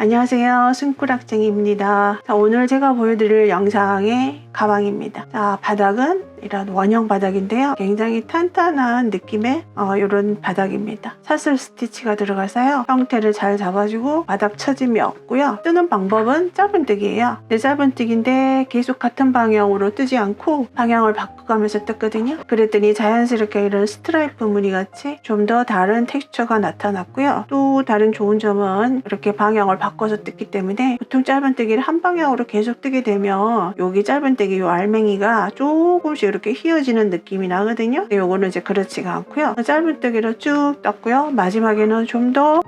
안녕하세요, 숨꾸락쟁이입니다. 자, 오늘 제가 보여드릴 영상의 가방입니다. 자, 바닥은 이런 원형 바닥인데요, 굉장히 탄탄한 느낌의 이런 바닥입니다. 사슬 스티치가 들어가서요, 형태를 잘 잡아주고 바닥 처짐이 없고요. 뜨는 방법은 짧은뜨기예요. 짧은뜨기인데 계속 같은 방향으로 뜨지 않고 방향을 바꿔가면서 떴거든요. 그랬더니 자연스럽게 이런 스트라이프 무늬 같이 좀 더 다른 텍스처가 나타났고요. 또 다른 좋은 점은 이렇게 방향을 바꿔서 뜯기 때문에, 보통 짧은뜨기를 한 방향으로 계속 뜨게 되면 여기 짧은뜨기 요 알맹이가 조금씩 이렇게 휘어지는 느낌이 나거든요. 근데 요거는 이제 그렇지가 않고요. 짧은뜨기로 쭉 떴고요. 마지막에는 좀 더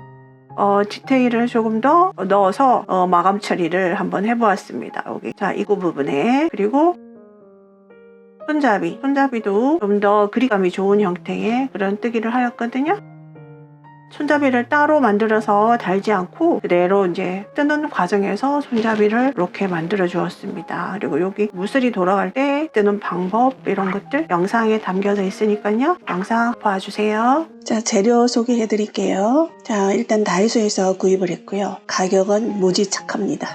디테일을 조금 더 넣어서 마감 처리를 한번 해보았습니다. 여기 이 부분에, 그리고 손잡이도 좀 더 그립감이 좋은 형태의 그런 뜨기를 하였거든요. 손잡이를 따로 만들어서 달지 않고 그대로 이제 뜨는 과정에서 손잡이를 이렇게 만들어 주었습니다. 그리고 여기 무슬이 돌아갈 때 뜨는 방법, 이런 것들 영상에 담겨져 있으니까요, 영상 봐주세요. 자, 재료 소개해 드릴게요. 자, 일단 다이소에서 구입을 했고요. 가격은 무지 착합니다.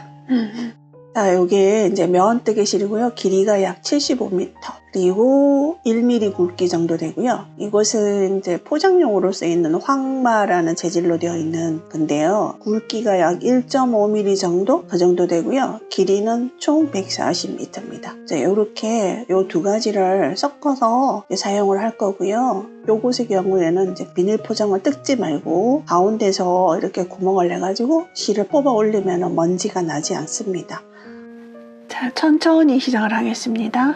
자, 요게 이제 면 뜨개실이고요. 길이가 약 75m, 그리고 1mm 굵기 정도 되고요. 이것은 이제 포장용으로 쓰이는 황마라는 재질로 되어 있는 건데요. 굵기가 약 1.5mm 정도, 그 정도 되고요. 길이는 총 140m입니다. 자, 요렇게 요 두 가지를 섞어서 사용을 할 거고요. 요것의 경우에는 이제 비닐 포장을 뜯지 말고 가운데서 이렇게 구멍을 내가지고 실을 뽑아 올리면 먼지가 나지 않습니다. 자, 천천히 시작을 하겠습니다.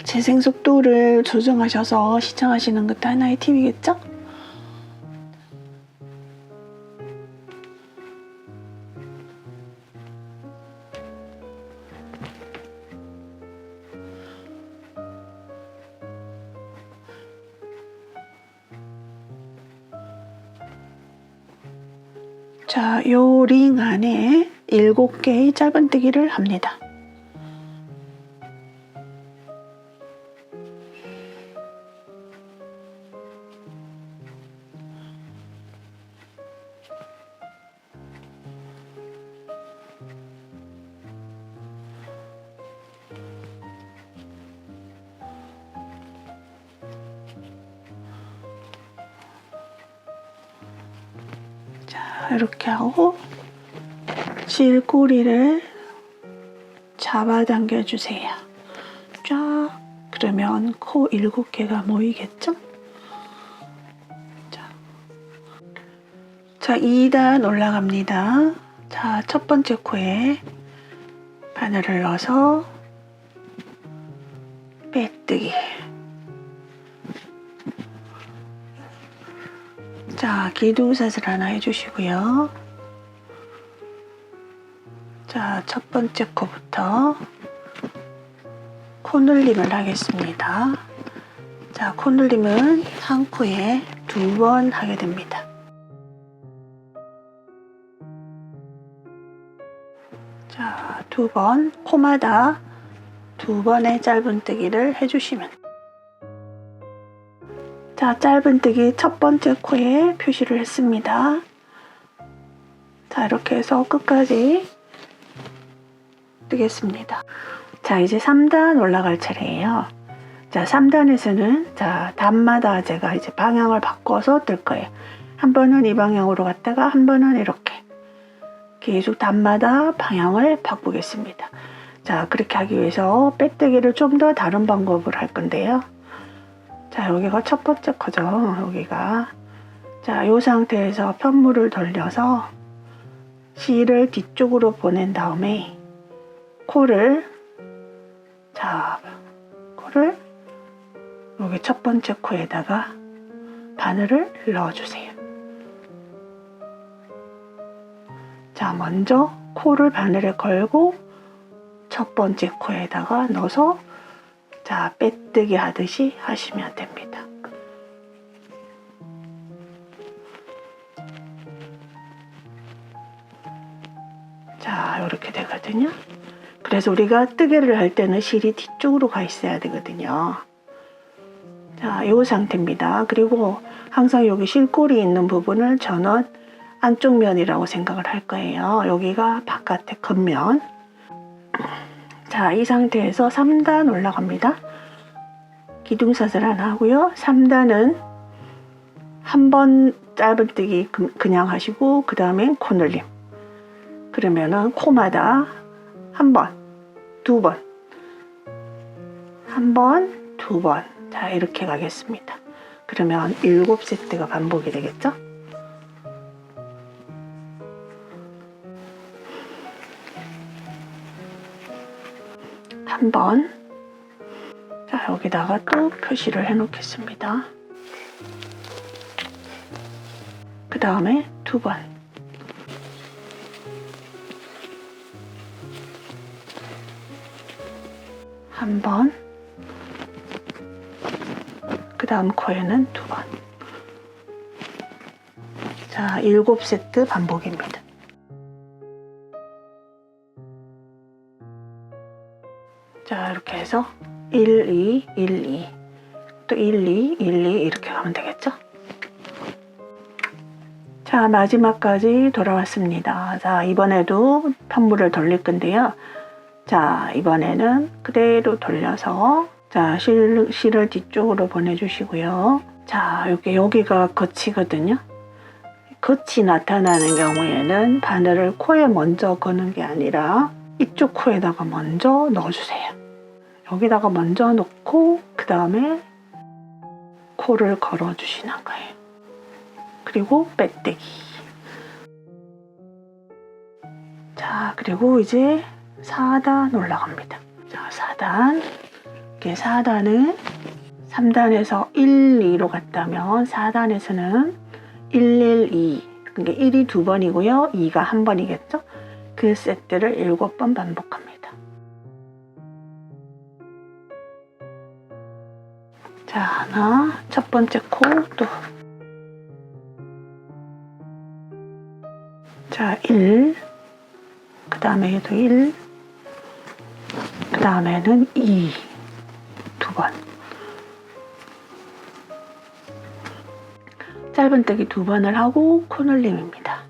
재생 속도를 조정하셔서 시청하시는 것도 하나의 팁이겠죠? 자, 요 링 안에 7개의 짧은뜨기를 합니다. 자, 이렇게 하고 실꼬리를 잡아당겨 주세요. 쫙. 그러면 코 7개가 모이겠죠? 자, 2단 올라갑니다. 자, 첫 번째 코에 바늘을 넣어서 빼뜨기. 자, 기둥사슬 하나 해주시고요. 자, 첫 번째 코부터 코늘림을 하겠습니다. 자, 코늘림은 한 코에 2번 하게 됩니다. 자, 2번, 코마다 2번의 짧은뜨기를 해주시면, 자, 짧은뜨기 첫 번째 코에 표시를 했습니다. 자, 이렇게 해서 끝까지 뜨겠습니다. 자, 이제 3단 올라갈 차례예요. 자, 3단에서는 자, 단마다 제가 이제 방향을 바꿔서 뜰 거예요. 한 번은 이 방향으로 갔다가 한 번은 이렇게 계속 단마다 방향을 바꾸겠습니다. 자, 그렇게 하기 위해서 빼뜨기를 좀 더 다른 방법으로 할 건데요. 자, 여기가 첫 번째 코죠. 여기가. 자, 이 상태에서 편물을 돌려서 실을 뒤쪽으로 보낸 다음에 코를 여기 첫 번째 코에다가 바늘을 넣어주세요. 자, 먼저 코를 바늘에 걸고 첫 번째 코에다가 넣어서, 자, 빼뜨기 하듯이 하시면 됩니다. 자, 이렇게 되거든요. 그래서 우리가 뜨개를 할 때는 실이 뒤쪽으로 가 있어야 되거든요. 자, 이 상태입니다. 그리고 항상 여기 실골이 있는 부분을 저는 안쪽 면이라고 생각을 할 거예요. 여기가 바깥의 겉면. 자, 이 상태에서 3단 올라갑니다. 기둥사슬 하나 하고요. 3단은 한 번 짧은뜨기 그냥 하시고 그 다음에 코늘림. 그러면은 코마다 한 번, 두 번, 한 번, 두 번. 자, 이렇게 가겠습니다. 그러면 7세트가 반복이 되겠죠? 한 번. 자, 여기다가 또 표시를 해 놓겠습니다. 그 다음에 두 번. 한 번. 그 다음 코에는 두 번. 자, 7세트 반복입니다. 자, 이렇게 해서 1, 2, 1, 2, 또 1, 2, 1, 2 이렇게 가면 되겠죠? 자, 마지막까지 돌아왔습니다. 자, 이번에도 편물을 돌릴 건데요. 자, 이번에는 그대로 돌려서 자, 실을 뒤쪽으로 보내주시고요. 자, 여기가 겉이거든요. 겉이 나타나는 경우에는 바늘을 코에 먼저 거는 게 아니라 이쪽 코에다가 먼저 넣어주세요. 여기다가 먼저 놓고 그 다음에 코를 걸어 주시는 거예요. 그리고 빼떼기. 자, 그리고 이제 4단 올라갑니다. 자, 4단. 이렇게 4단은 3단에서 1, 2로 갔다면 4단에서는 1, 1, 2. 그러니까 1이 두 번이고요. 2가 한 번이겠죠? 그 세트를 7번 반복합니다. 자, 하나, 첫 번째 코, 또. 자, 1. 그 다음에 얘도 1. 그 다음에는 2. 두 번. 짧은뜨기 두 번을 하고 코늘림입니다.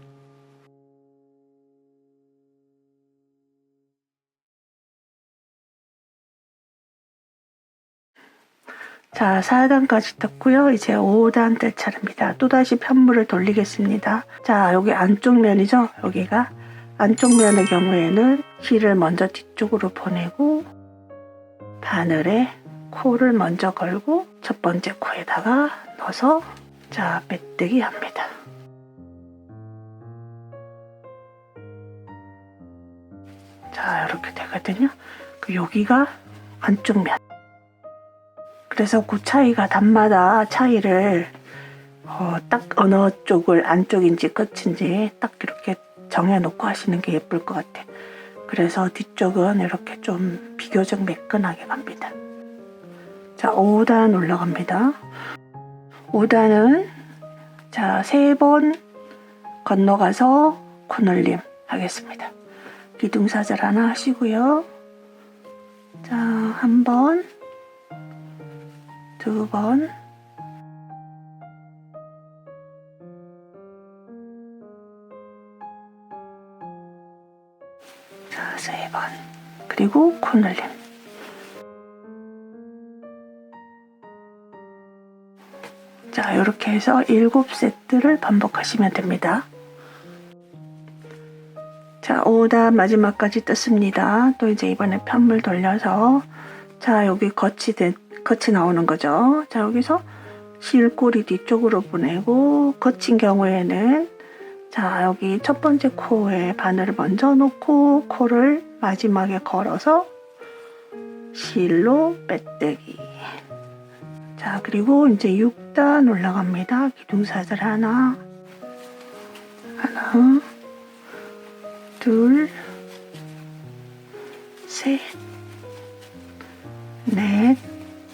자, 4단까지 떴고요. 이제 5단 뜰 차례입니다. 또다시 편물을 돌리겠습니다. 자, 여기 안쪽 면이죠. 여기가 안쪽 면의 경우에는 실을 먼저 뒤쪽으로 보내고 바늘에 코를 먼저 걸고 첫 번째 코에다가 넣어서 자, 빼뜨기 합니다. 자, 이렇게 되거든요. 여기가 안쪽 면. 그래서 그 차이가 단마다 차이를 딱 어느 쪽을 안쪽인지 끝인지 딱 이렇게 정해놓고 하시는 게 예쁠 것 같아요. 그래서 뒤쪽은 이렇게 좀 비교적 매끈하게 갑니다. 자, 5단 올라갑니다. 5단은 자, 3번 건너가서 코늘림 하겠습니다. 기둥사슬 하나 하시고요. 자, 한 번, 두 번, 자, 3번, 그리고 코늘림. 자, 이렇게 해서 7세트를 반복하시면 됩니다. 자, 5단 마지막까지 떴습니다. 또 이제 이번에 편물 돌려서 자, 여기 겉이 나오는 거죠. 자, 여기서 실꼬리 뒤쪽으로 보내고 거친 경우에는 자, 여기 첫 번째 코에 바늘을 먼저 놓고 코를 마지막에 걸어서 실로 빼뜨기. 자, 그리고 이제 6단 올라갑니다. 기둥사슬 하나, 둘, 셋, 넷,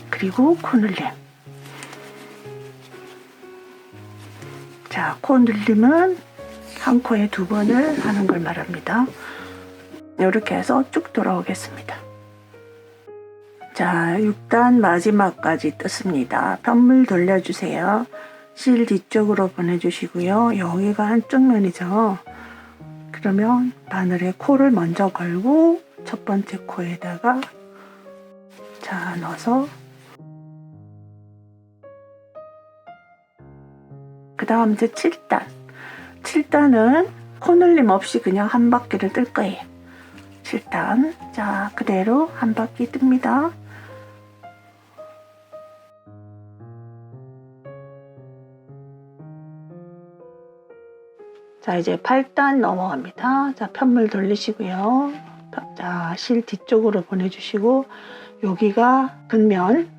그리고 코늘림. 자, 코늘림은 한 코에 2번을 하는 걸 말합니다. 이렇게 해서 쭉 돌아오겠습니다. 자, 6단 마지막까지 떴습니다. 편물 돌려주세요. 실 뒤쪽으로 보내주시고요. 여기가 한쪽 면이죠. 그러면 바늘에 코를 먼저 걸고 첫 번째 코에다가 자 넣어서 그 다음 이제 7단. 7단은 코늘림 없이 그냥 한 바퀴를 뜰 거예요. 7단. 자, 그대로 한 바퀴 뜹니다. 자, 이제 8단 넘어갑니다. 자, 편물 돌리시고요. 자, 실 뒤쪽으로 보내주시고, 여기가 근면.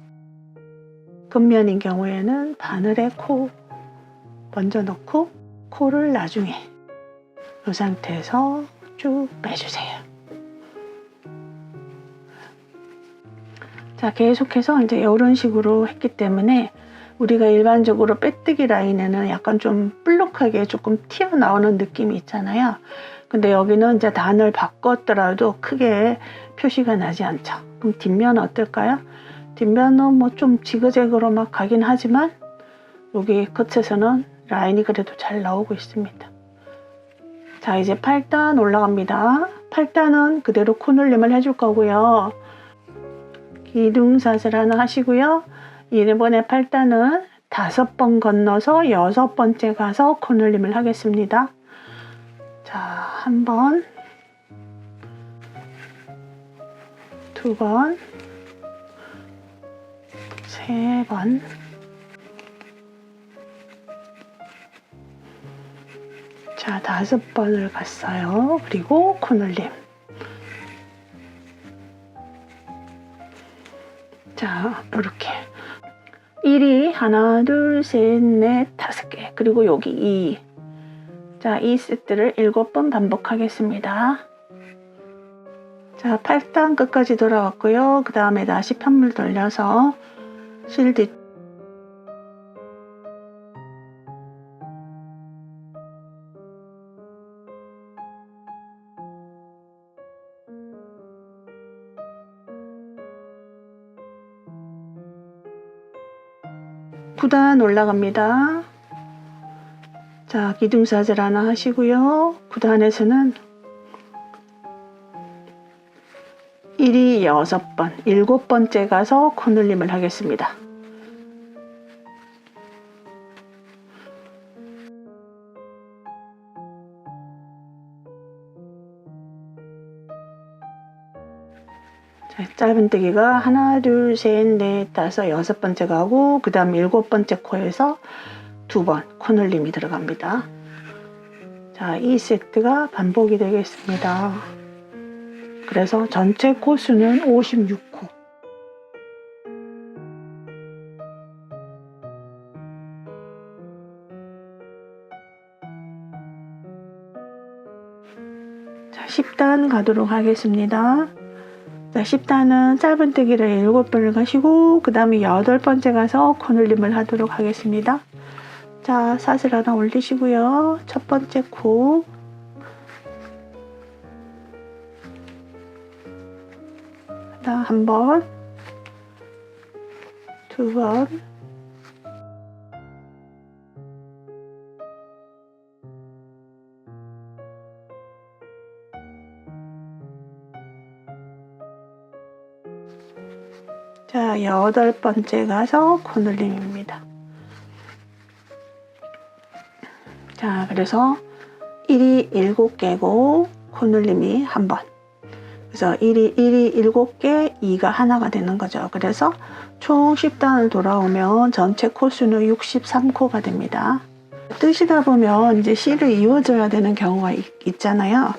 근면인 경우에는 바늘에 코 먼저 넣고, 코를 나중에 이 상태에서 쭉 빼주세요. 자, 계속해서 이제 이런 식으로 했기 때문에 우리가 일반적으로 빼뜨기 라인에는 약간 좀 볼록하게 조금 튀어나오는 느낌이 있잖아요. 근데 여기는 이제 단을 바꿨더라도 크게 표시가 나지 않죠. 그럼 뒷면은 어떨까요? 뒷면은 뭐 좀 지그재그로 막 가긴 하지만 여기 끝에서는 라인이 그래도 잘 나오고 있습니다. 자, 이제 8단 올라갑니다. 8단은 그대로 코늘림을 해줄 거고요. 기둥사슬 하나 하시고요. 이번에 8단은 5번 건너서 6번째 가서 코늘림을 하겠습니다. 자, 1번, 2번, 3번, 자, 5번을 갔어요. 그리고 코늘림. 자, 이렇게 1이 하나, 둘, 셋, 넷, 5개. 그리고 여기 2. 자, 이 세트를 7번 반복하겠습니다. 자, 8단 끝까지 돌아왔고요. 그 다음에 다시 편물 돌려서 실 뒤 구단 올라갑니다. 자, 기둥사슬 하나 하시고요. 9단에서는 1이 6번, 7번째 가서 코늘림을 하겠습니다. 자, 짧은뜨기가 하나, 둘, 셋, 넷, 다섯, 6번째 가고 그 다음 7번째 코에서 2번 코늘림이 들어갑니다. 자, 이 세트가 반복이 되겠습니다. 그래서 전체 코수는 56코. 자, 10단 가도록 하겠습니다. 자, 10단은 짧은뜨기를 7번을 가시고 그 다음에 8번째 가서 코늘림을 하도록 하겠습니다. 자, 사슬 하나 올리시고요. 첫 번째 코, 그다음 한 번, 2번, 자, 8번째 가서 코늘림입니다. 자, 그래서 1이 7개고 코늘림이 한 번. 그래서 1이 7개, 2가 하나가 되는 거죠. 그래서 총 10단을 돌아오면 전체 코수는 63코가 됩니다. 뜨시다 보면 이제 실을 이어줘야 되는 경우가 있잖아요.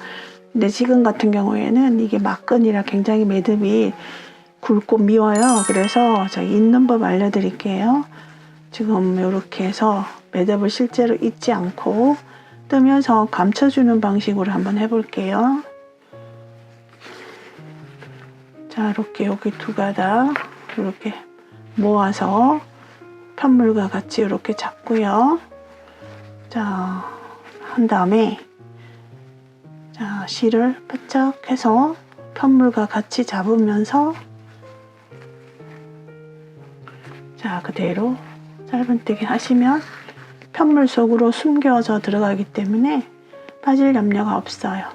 근데 지금 같은 경우에는 이게 막근이라 굉장히 매듭이 굵고 미워요. 그래서 저 잇는 법 알려드릴게요. 지금 이렇게 해서 매듭을 실제로 잇지 않고 뜨면서 감춰주는 방식으로 한번 해볼게요. 자, 이렇게 여기 두 가닥 이렇게 모아서 편물과 같이 이렇게 잡고요. 자, 한 다음에 자, 실을 바짝 해서 편물과 같이 잡으면서 자, 그대로 짧은뜨기 하시면 편물 속으로 숨겨져 들어가기 때문에 빠질 염려가 없어요.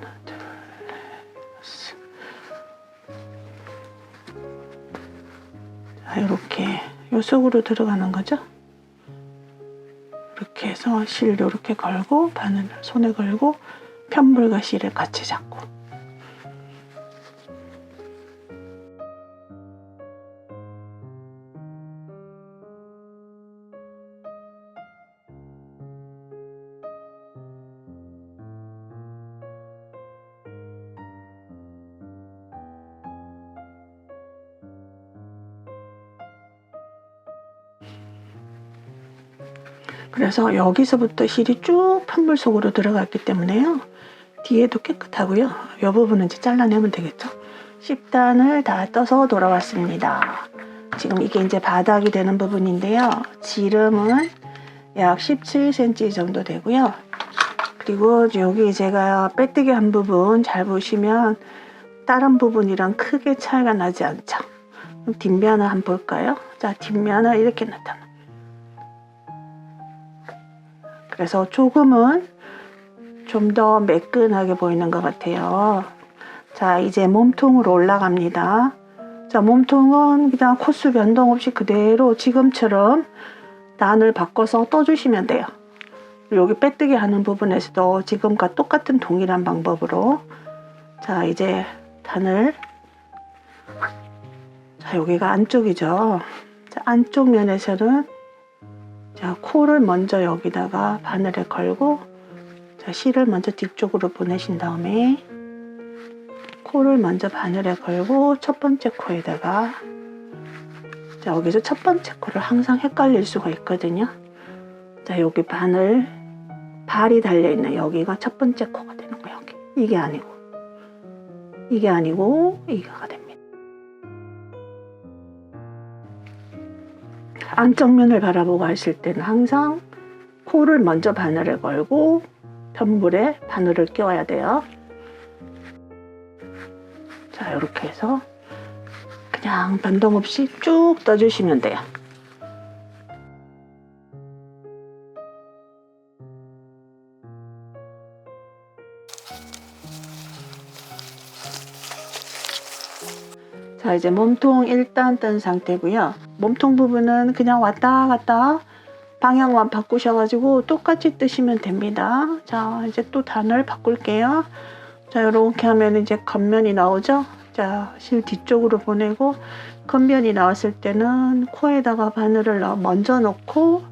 하나, 둘, 셋. 자, 이렇게 요 속으로 들어가는 거죠. 이렇게 해서 실 이렇게 걸고 바늘 손에 걸고 편물과 실을 같이 잡고. 그래서 여기서부터 실이 쭉 편물 속으로 들어갔기 때문에요. 뒤에도 깨끗하고요. 이 부분은 이제 잘라내면 되겠죠. 10단을 다 떠서 돌아왔습니다. 지금 이게 이제 바닥이 되는 부분인데요. 지름은 약 17cm 정도 되고요. 그리고 여기 제가 빼뜨기 한 부분 잘 보시면 다른 부분이랑 크게 차이가 나지 않죠. 그럼 뒷면을 한번 볼까요? 자, 뒷면은 이렇게 나타나. 그래서 조금은 좀 더 매끈하게 보이는 것 같아요. 자, 이제 몸통으로 올라갑니다. 자, 몸통은 그냥 코스 변동 없이 그대로 지금처럼 단을 바꿔서 떠주시면 돼요. 여기 빼뜨기 하는 부분에서도 지금과 똑같은 동일한 방법으로. 자, 이제 단을, 자, 여기가 안쪽이죠. 자, 안쪽 면에서는 자, 코를 먼저 여기다가 바늘에 걸고, 자, 실을 먼저 뒤쪽으로 보내신 다음에 코를 먼저 바늘에 걸고 첫 번째 코에다가, 자, 여기서 첫 번째 코를 항상 헷갈릴 수가 있거든요. 자, 여기 바늘 발이 달려있는 여기가 첫 번째 코가 되는 거예요. 여기. 이게 아니고 이게가 됩니다. 안쪽 면을 바라보고 하실 때는 항상 코를 먼저 바늘에 걸고 편물에 바늘을 끼워야 돼요. 자, 이렇게 해서 그냥 변동 없이 쭉 떠주시면 돼요. 자, 이제 몸통 1단 뜬 상태고요. 몸통 부분은 그냥 왔다 갔다 방향만 바꾸셔가지고 똑같이 뜨시면 됩니다. 자, 이제 또 단을 바꿀게요. 자, 이렇게 하면 이제 겉면이 나오죠. 자, 실 뒤쪽으로 보내고 겉면이 나왔을 때는 코에다가 바늘을 먼저 넣고,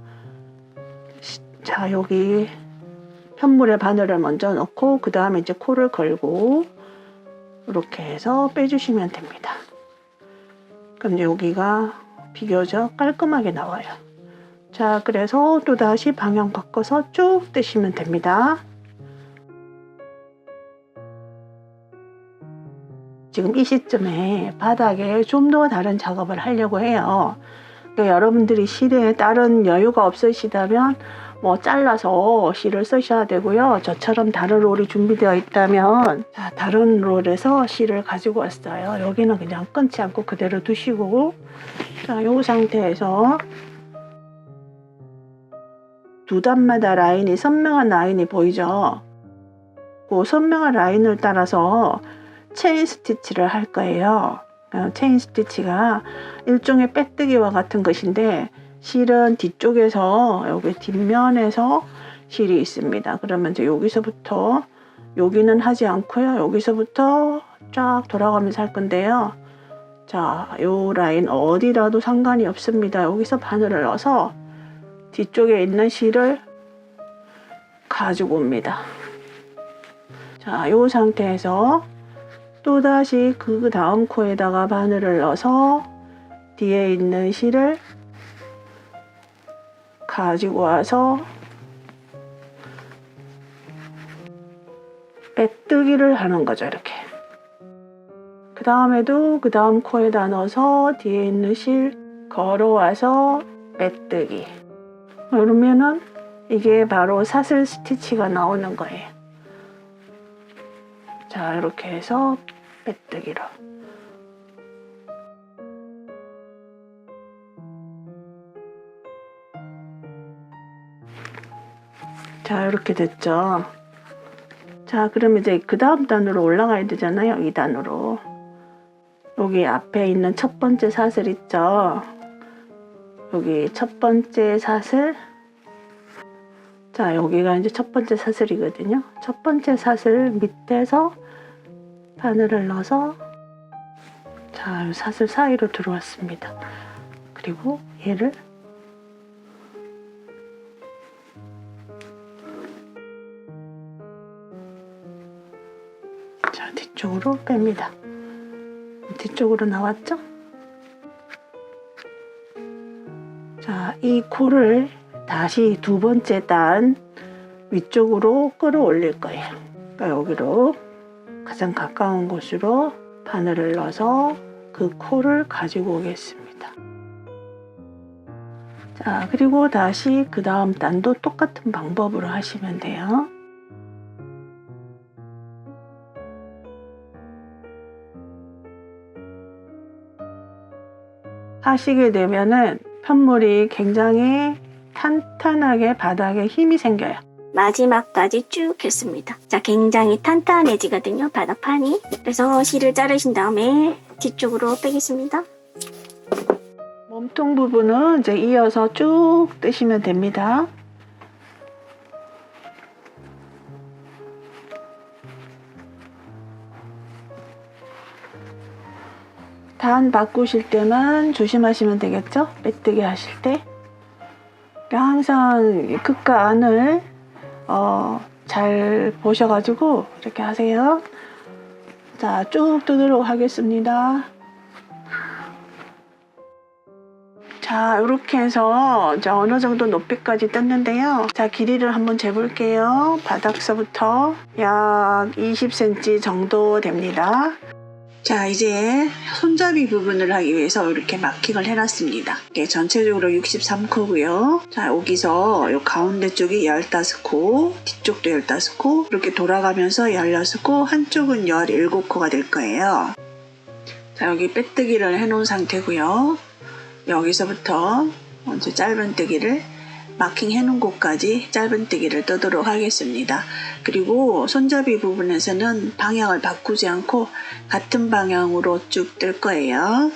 자, 여기 편물에 바늘을 먼저 넣고 그 다음에 이제 코를 걸고 이렇게 해서 빼주시면 됩니다. 그럼 여기가 비교적 깔끔하게 나와요. 자, 그래서 또다시 방향 바꿔서 쭉 뜨시면 됩니다. 지금 이 시점에 바닥에 좀 더 다른 작업을 하려고 해요. 그러니까 여러분들이 실에 다른 여유가 없으시다면 뭐 잘라서 실을 쓰셔야 되고요. 저처럼 다른 롤이 준비되어 있다면, 자, 다른 롤에서 실을 가지고 왔어요. 여기는 그냥 끊지 않고 그대로 두시고, 자, 이 상태에서 두 단마다 라인이 선명한 라인이 보이죠? 그 선명한 라인을 따라서 체인 스티치를 할 거예요. 체인 스티치가 일종의 빼뜨기와 같은 것인데, 실은 뒤쪽에서 여기 뒷면에서 실이 있습니다. 그러면 이제 여기서부터, 여기는 하지 않고요. 여기서부터 쫙 돌아가면서 할 건데요. 자, 요 라인 어디라도 상관이 없습니다. 여기서 바늘을 넣어서 뒤쪽에 있는 실을 가지고 옵니다. 자, 요 상태에서 또다시 그 다음 코에다가 바늘을 넣어서 뒤에 있는 실을 가지고 와서 빼뜨기를 하는 거죠. 이렇게. 그 다음에도 그 다음 코에다 넣어서 뒤에 있는 실 걸어와서 빼뜨기. 그러면은 이게 바로 사슬 스티치가 나오는 거예요. 자, 이렇게 해서 빼뜨기로. 자, 이렇게 됐죠. 자, 그러면 이제 그 다음 단으로 올라가야 되잖아요. 2단으로. 여기 앞에 있는 첫 번째 사슬 있죠. 여기 첫 번째 사슬. 자, 여기가 이제 첫 번째 사슬이거든요. 첫 번째 사슬 밑에서 바늘을 넣어서 자, 사슬 사이로 들어왔습니다. 그리고 얘를 자, 뒤쪽으로 뺍니다. 뒤쪽으로 나왔죠? 자, 이 코를 다시 두 번째 단 위쪽으로 끌어올릴 거예요. 그러니까 여기로 가장 가까운 곳으로 바늘을 넣어서 그 코를 가지고 오겠습니다. 자, 그리고 다시 그 다음 단도 똑같은 방법으로 하시면 돼요. 하시게 되면은 편물이 굉장히 탄탄하게 바닥에 힘이 생겨요. 마지막까지 쭉 했습니다. 자, 굉장히 탄탄해지거든요, 바닥판이. 그래서 실을 자르신 다음에 뒤쪽으로 빼겠습니다. 몸통 부분은 이제 이어서 쭉 뜨시면 됩니다. 단 바꾸실 때만 조심하시면 되겠죠? 빼뜨기 하실 때. 항상 끝과 안을 잘 보셔가지고 이렇게 하세요. 자, 쭉 뜨도록 하겠습니다. 자, 이렇게 해서 이제 어느 정도 높이까지 떴는데요. 자, 길이를 한번 재볼게요. 바닥서부터 약 20cm 정도 됩니다. 자, 이제 손잡이 부분을 하기 위해서 이렇게 마킹을 해놨습니다. 이게 전체적으로 63코고요. 자, 여기서 이 가운데 쪽이 15코, 뒤쪽도 15코, 이렇게 돌아가면서 16코, 한쪽은 17코가 될 거예요. 자, 여기 빼뜨기를 해놓은 상태고요. 여기서부터 먼저 짧은뜨기를 마킹 해놓은 곳까지 짧은뜨기를 뜨도록 하겠습니다. 그리고 손잡이 부분에서는 방향을 바꾸지 않고 같은 방향으로 쭉 뜰 거예요.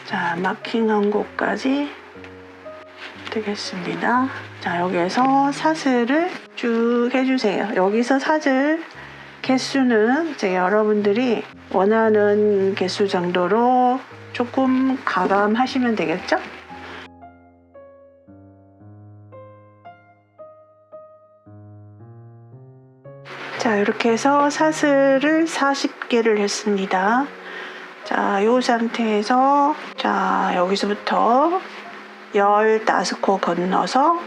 자, 마킹한 곳까지 뜨겠습니다. 자, 여기에서 사슬을 쭉 해주세요. 여기서 사슬 개수는 이제 여러분들이 원하는 개수 정도로 조금 가감하시면 되겠죠? 자, 이렇게 해서 사슬을 40개를 했습니다. 자, 이 상태에서 자, 여기서부터 15코 건너서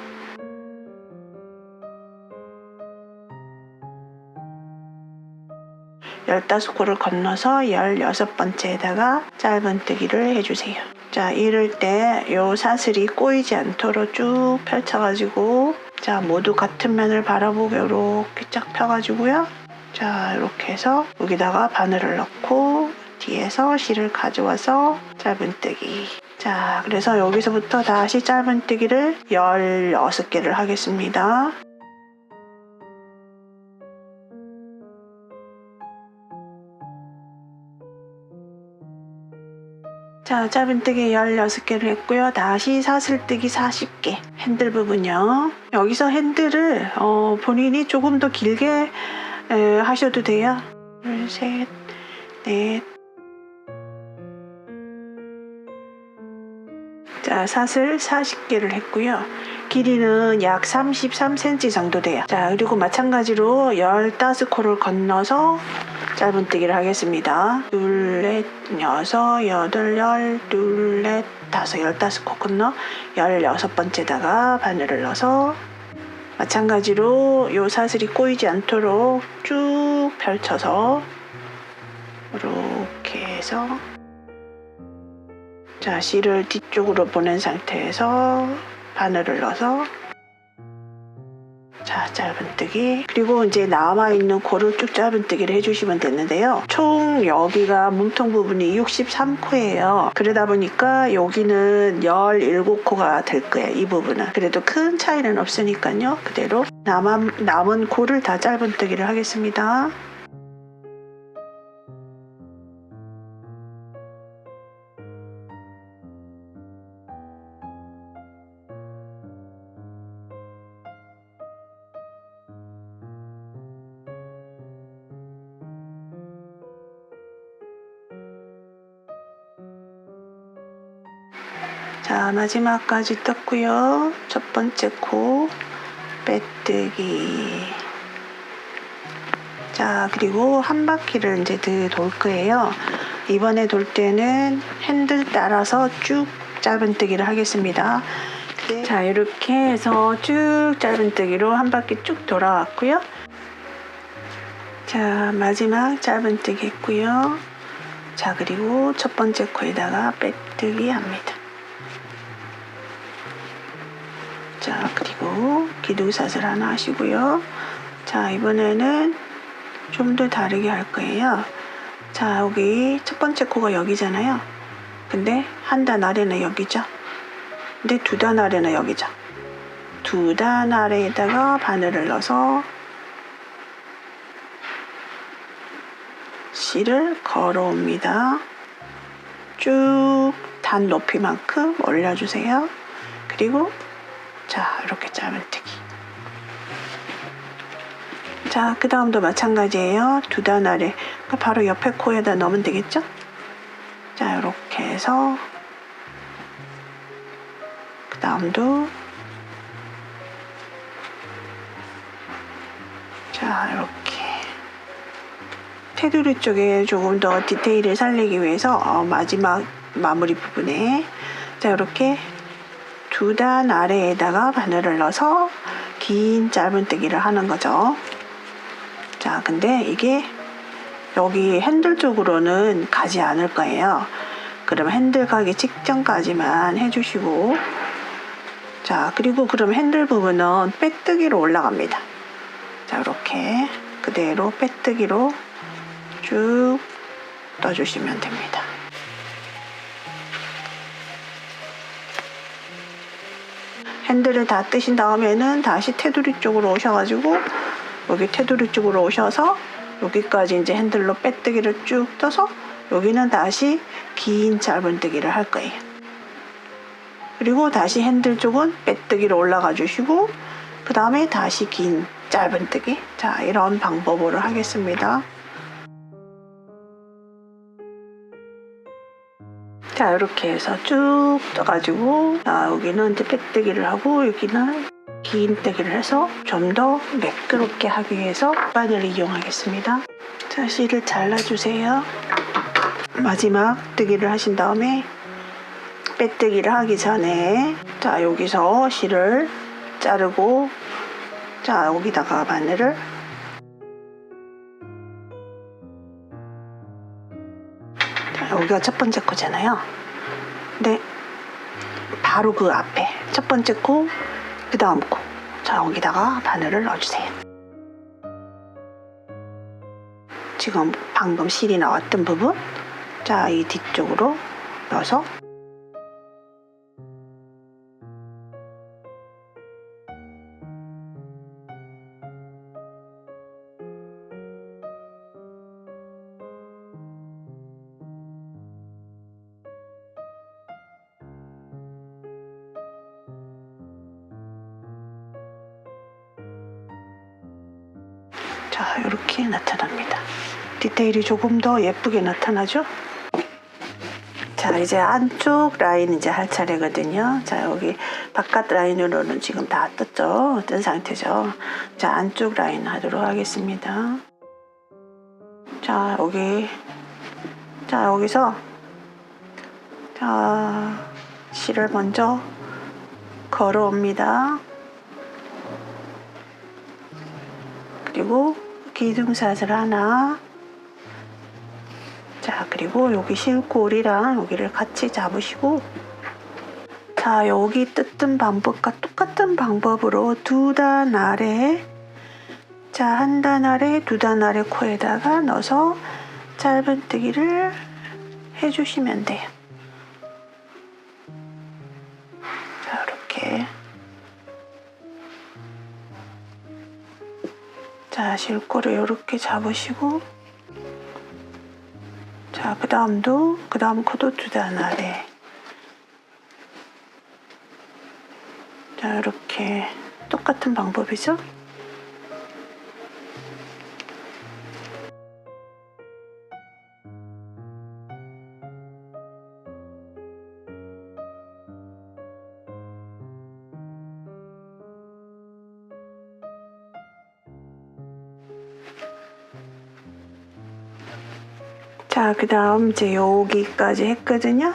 건너서 16번째에다가 짧은뜨기를 해주세요. 자, 이럴 때 이 사슬이 꼬이지 않도록 쭉 펼쳐가지고 자, 모두 같은 면을 바라보게 이렇게 쫙 펴가지고요. 자, 이렇게 해서 여기다가 바늘을 넣고 뒤에서 실을 가져와서 짧은뜨기. 자, 그래서 여기서부터 다시 짧은뜨기를 16개를 하겠습니다. 자, 짧은뜨기 16개를 했고요. 다시 사슬뜨기 40개. 핸들 부분요. 여기서 핸들을 본인이 조금 더 길게 하셔도 돼요. 둘, 셋, 넷. 자, 사슬 40개를 했고요. 길이는 약 33cm 정도 돼요. 자, 그리고 마찬가지로 15코를 건너서 짧은뜨기를 하겠습니다. 둘, 넷, 여섯, 여덟, 열, 둘, 넷, 다섯, 15코 건너 16번째다가 바늘을 넣어서 마찬가지로 이 사슬이 꼬이지 않도록 쭉 펼쳐서 이렇게 해서 자, 실을 뒤쪽으로 보낸 상태에서 바늘을 넣어서 자, 짧은뜨기. 그리고 이제 남아있는 고를 쭉 짧은뜨기를 해주시면 되는데요. 총 여기가 몸통 부분이 63코예요. 그러다 보니까 여기는 17코가 될 거예요. 이 부분은. 그래도 큰 차이는 없으니까요. 그대로 남은 고를 다 짧은뜨기를 하겠습니다. 자, 마지막까지 떴고요. 첫 번째 코 빼뜨기. 자, 그리고 한 바퀴를 이제 돌 거예요. 이번에 돌 때는 핸들 따라서 쭉 짧은뜨기를 하겠습니다. 자, 이렇게 해서 쭉 짧은뜨기로 한 바퀴 쭉 돌아왔고요. 자, 마지막 짧은뜨기 했고요. 자, 그리고 첫 번째 코에다가 빼뜨기 합니다. 자, 그리고 기둥사슬 하나 하시고요. 자, 이번에는 좀 더 다르게 할 거예요. 자, 여기 첫 번째 코가 여기잖아요. 근데 한 단 아래는 여기죠. 근데 두 단 아래는 여기죠. 두 단 아래에다가 바늘을 넣어서 실을 걸어옵니다. 쭉 단 높이만큼 올려주세요. 그리고 자, 이렇게 짧은뜨기. 자, 그 다음도 마찬가지예요. 두 단 아래 바로 옆에 코에다 넣으면 되겠죠? 자, 이렇게 해서 그 다음도 자, 이렇게 테두리 쪽에 조금 더 디테일을 살리기 위해서 마지막 마무리 부분에 자, 이렇게 두 단 아래에다가 바늘을 넣어서 긴 짧은뜨기를 하는 거죠. 자, 근데 이게 여기 핸들 쪽으로는 가지 않을 거예요. 그럼 핸들 가기 직전까지만 해주시고, 자, 그리고 그럼 핸들 부분은 빼뜨기로 올라갑니다. 자, 이렇게 그대로 빼뜨기로 쭉 떠주시면 됩니다. 핸들을 다 뜨신 다음에는 다시 테두리 쪽으로 오셔가지고 여기 테두리 쪽으로 오셔서 여기까지 이제 핸들로 빼뜨기를 쭉 떠서 여기는 다시 긴 짧은뜨기를 할 거예요. 그리고 다시 핸들 쪽은 빼뜨기로 올라가 주시고 그 다음에 다시 긴 짧은뜨기. 자, 이런 방법으로 하겠습니다. 자, 이렇게 해서 쭉 떠가지고 자, 여기는 이제 빼뜨기를 하고 여기는 긴 뜨기를 해서 좀 더 매끄럽게 하기 위해서 바늘을 이용하겠습니다. 자, 실을 잘라주세요. 마지막 뜨기를 하신 다음에 빼뜨기를 하기 전에 자, 여기서 실을 자르고 자, 여기다가 바늘을 자, 여기가 첫 번째 코잖아요. 근데 바로 그 앞에 첫 번째 코, 그 다음 코. 자, 여기다가 바늘을 넣어주세요. 지금 방금 실이 나왔던 부분, 자, 이 뒤쪽으로 넣어서 자, 이렇게 나타납니다. 디테일이 조금 더 예쁘게 나타나죠? 자, 이제 안쪽 라인 이제 할 차례거든요. 자, 여기 바깥 라인으로는 지금 다 떴죠? 뜬 상태죠? 자, 안쪽 라인 하도록 하겠습니다. 자, 여기 자, 여기서 자, 실을 먼저 걸어옵니다. 그리고 기둥사슬 하나. 자, 그리고 여기 실꼬리랑 여기를 같이 잡으시고 자, 여기 뜯은 방법과 똑같은 방법으로 두 단 아래, 자, 한 단 아래, 두 단 아래 코에다가 넣어서 짧은뜨기를 해주시면 돼요. 자, 이렇게. 자, 실코를 이렇게 잡으시고, 자, 그 다음 코도 두 단 아래. 자, 이렇게 똑같은 방법이죠? 자, 그 다음 이제 여기까지 했거든요.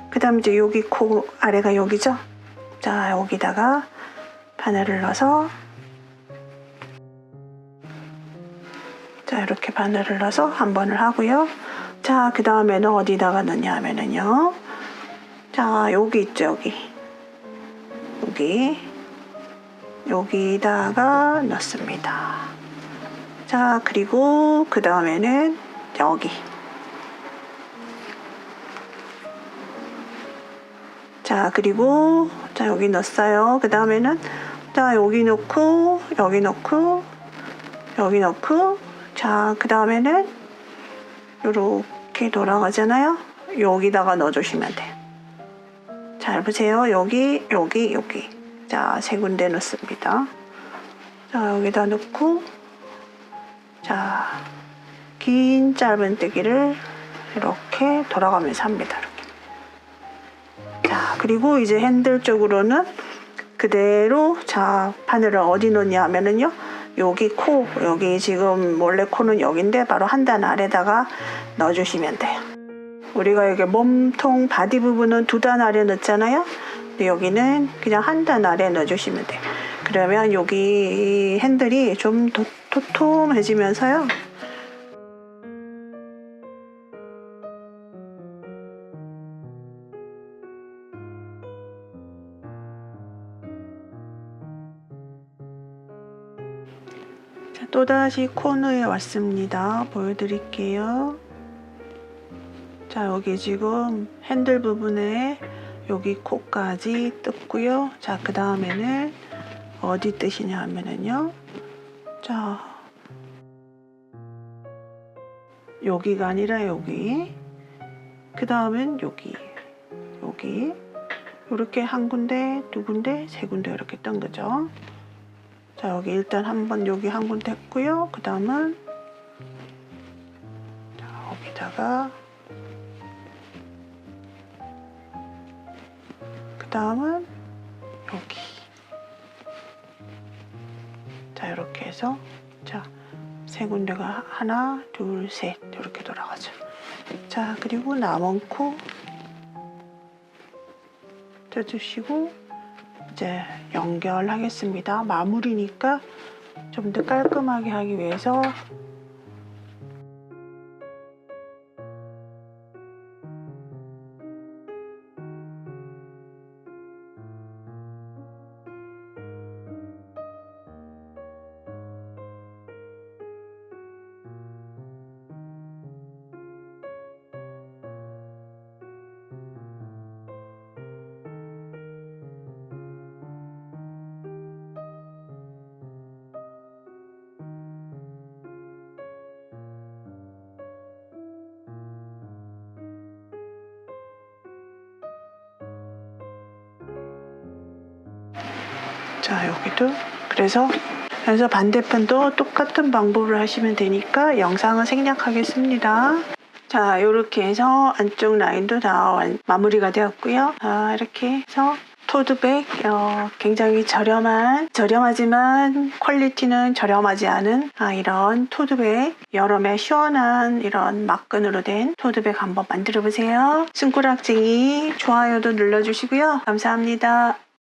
그 다음 이제 여기 코 아래가 여기죠. 자, 여기다가 바늘을 넣어서, 자, 이렇게 바늘을 넣어서 한 번을 하고요. 자, 그 다음에는 어디다가 넣냐 하면은요. 자, 여기 있죠, 여기다가 넣습니다. 자, 그리고 그 다음에는 여기. 자, 그리고 자, 여기 넣었어요. 그 다음에는 자, 여기 넣고 여기 넣고 여기 넣고, 자, 그 다음에는 이렇게 돌아가잖아요. 여기다가 넣어주시면 돼요. 잘 보세요. 여기. 자, 세 군데 넣습니다. 자, 여기다 넣고, 자, 긴 짧은뜨기를 이렇게 돌아가면서 합니다. 이렇게. 자, 그리고 이제 핸들 쪽으로는 그대로, 자, 바늘을 어디 놓냐 하면은요, 여기 코, 여기 지금 원래 코는 여기인데 바로 한 단 아래다가 넣어주시면 돼요. 우리가 여기 몸통 바디 부분은 두 단 아래 넣었잖아요. 근데 여기는 그냥 한 단 아래 넣어주시면 돼요. 그러면 여기 핸들이 좀 도톰해지면서요. 자, 또다시 코너에 왔습니다. 보여드릴게요. 자, 여기 지금 핸들 부분에 여기 코까지 뜯고요. 자, 그 다음에는 어디 뜨시냐 하면은요. 자, 여기가 아니라 여기. 그 다음은 여기. 이렇게 한 군데, 두 군데, 세 군데 이렇게 뜬 거죠. 자, 여기 일단 한번 여기 한 군데 했고요. 그 다음은 자, 여기다가, 그 다음은 여기. 자, 이렇게 해서, 자, 세 군데가 하나, 둘, 셋 이렇게 돌아가죠. 자, 그리고 남은 코 떼주시고 이제 연결하겠습니다. 마무리니까 좀 더 깔끔하게 하기 위해서 자, 여기도 그래서 반대편도 똑같은 방법을 하시면 되니까 영상은 생략하겠습니다. 자, 이렇게 해서 안쪽 라인도 다 마무리가 되었고요. 이렇게 해서 토드백, 굉장히 저렴하지만 퀄리티는 저렴하지 않은 이런 토드백, 여름에 시원한 이런 막근으로 된 토드백 한번 만들어 보세요. 손가락쟁이 좋아요도 눌러주시고요. 감사합니다.